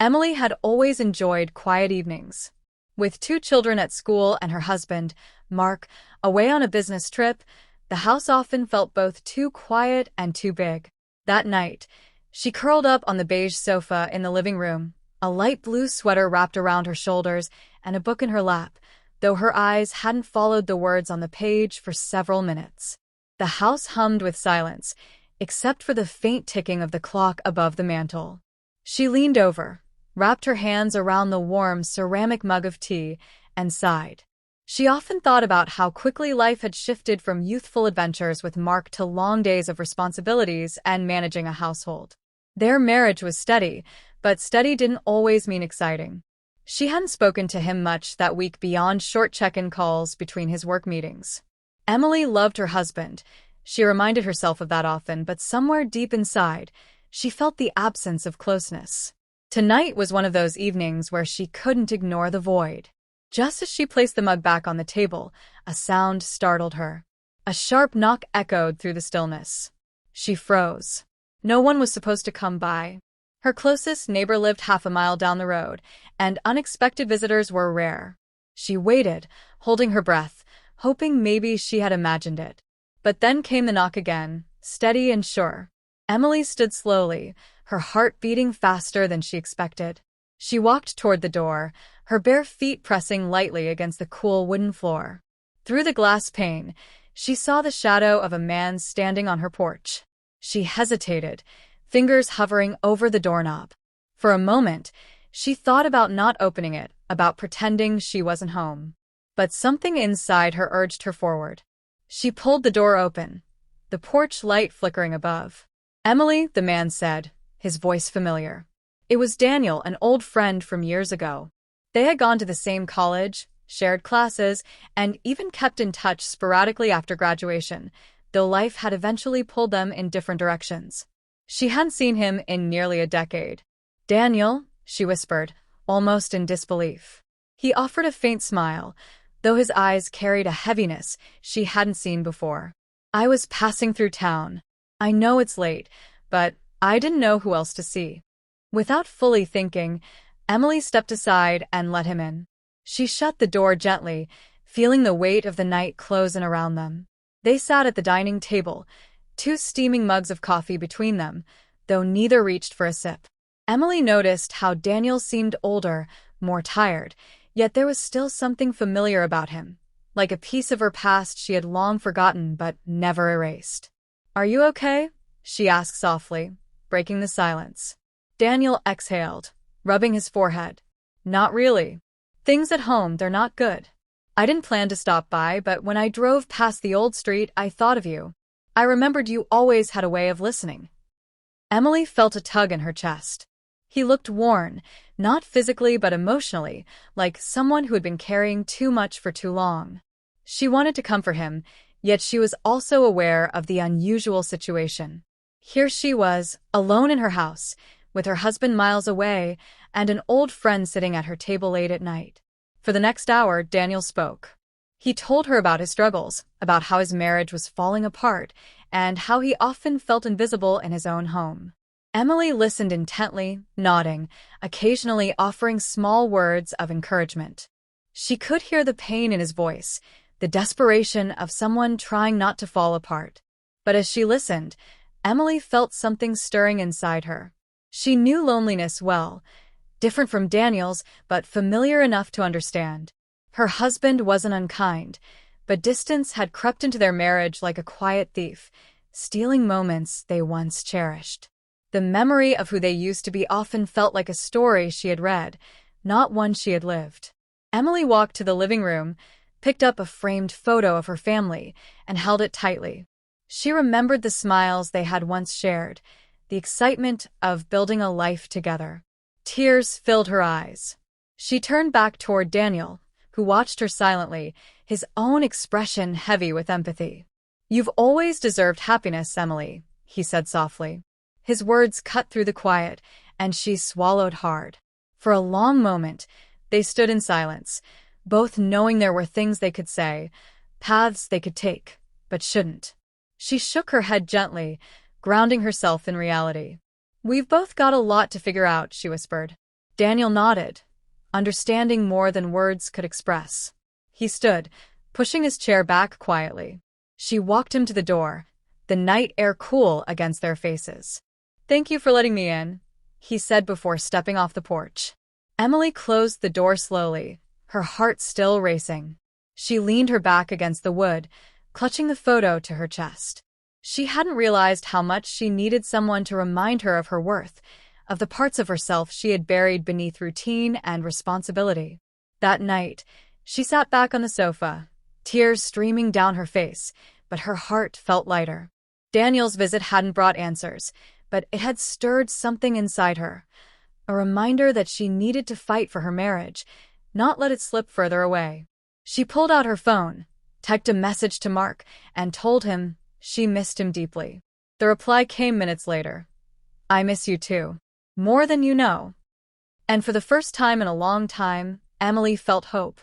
Emily had always enjoyed quiet evenings. With two children at school and her husband, Mark, away on a business trip, the house often felt both too quiet and too big. That night, she curled up on the beige sofa in the living room, a light blue sweater wrapped around her shoulders and a book in her lap, though her eyes hadn't followed the words on the page for several minutes. The house hummed with silence, except for the faint ticking of the clock above the mantel. She leaned over, wrapped her hands around the warm ceramic mug of tea, and sighed. She often thought about how quickly life had shifted from youthful adventures with Mark to long days of responsibilities and managing a household. Their marriage was steady, but steady didn't always mean exciting. She hadn't spoken to him much that week beyond short check-in calls between his work meetings. Emily loved her husband. She reminded herself of that often, but somewhere deep inside, she felt the absence of closeness. Tonight was one of those evenings where she couldn't ignore the void. Just as she placed the mug back on the table, a sound startled her. A sharp knock echoed through the stillness. She froze. No one was supposed to come by. Her closest neighbor lived half a mile down the road, and unexpected visitors were rare. She waited, holding her breath, hoping maybe she had imagined it. But then came the knock again, steady and sure. Emily stood slowly, her heart beating faster than she expected. She walked toward the door, her bare feet pressing lightly against the cool wooden floor. Through the glass pane, she saw the shadow of a man standing on her porch. She hesitated, fingers hovering over the doorknob. For a moment, she thought about not opening it, about pretending she wasn't home. But something inside her urged her forward. She pulled the door open, the porch light flickering above. "Emily," the man said, his voice familiar. It was Daniel, an old friend from years ago. They had gone to the same college, shared classes, and even kept in touch sporadically after graduation, though life had eventually pulled them in different directions. She hadn't seen him in nearly a decade. "Daniel," she whispered, almost in disbelief. He offered a faint smile, though his eyes carried a heaviness she hadn't seen before. "I was passing through town. I know it's late, but I didn't know who else to see." Without fully thinking, Emily stepped aside and let him in. She shut the door gently, feeling the weight of the night close in around them. They sat at the dining table, two steaming mugs of coffee between them, though neither reached for a sip. Emily noticed how Daniel seemed older, more tired, yet there was still something familiar about him, like a piece of her past she had long forgotten but never erased. "Are you okay?" she asked softly, breaking the silence. Daniel exhaled, rubbing his forehead. "Not really. Things at home, they're not good. I didn't plan to stop by, but when I drove past the old street, I thought of you. I remembered you always had a way of listening." Emily felt a tug in her chest. He looked worn, not physically but emotionally, like someone who had been carrying too much for too long. She wanted to comfort him, yet she was also aware of the unusual situation. Here she was, alone in her house, with her husband miles away, and an old friend sitting at her table late at night. For the next hour, Daniel spoke. He told her about his struggles, about how his marriage was falling apart, and how he often felt invisible in his own home. Emily listened intently, nodding, occasionally offering small words of encouragement. She could hear the pain in his voice, the desperation of someone trying not to fall apart. But as she listened, Emily felt something stirring inside her. She knew loneliness well, different from Daniel's, but familiar enough to understand. Her husband wasn't unkind, but distance had crept into their marriage like a quiet thief, stealing moments they once cherished. The memory of who they used to be often felt like a story she had read, not one she had lived. Emily walked to the living room, picked up a framed photo of her family, and held it tightly. She remembered the smiles they had once shared, the excitement of building a life together. Tears filled her eyes. She turned back toward Daniel, who watched her silently, his own expression heavy with empathy. "You've always deserved happiness, Emily," he said softly. His words cut through the quiet, and she swallowed hard. For a long moment, they stood in silence, both knowing there were things they could say, paths they could take, but shouldn't. She shook her head gently, grounding herself in reality. "We've both got a lot to figure out," she whispered. Daniel nodded, understanding more than words could express. He stood, pushing his chair back quietly. She walked him to the door, the night air cool against their faces. "Thank you for letting me in," he said before stepping off the porch. Emily closed the door slowly, her heart still racing. She leaned her back against the wood, clutching the photo to her chest. She hadn't realized how much she needed someone to remind her of her worth, of the parts of herself she had buried beneath routine and responsibility. That night, she sat back on the sofa, tears streaming down her face, but her heart felt lighter. Daniel's visit hadn't brought answers, but it had stirred something inside her, a reminder that she needed to fight for her marriage, not let it slip further away. She pulled out her phone, typed a message to Mark, and told him she missed him deeply. The reply came minutes later. "I miss you too. More than you know." And for the first time in a long time, Emily felt hope.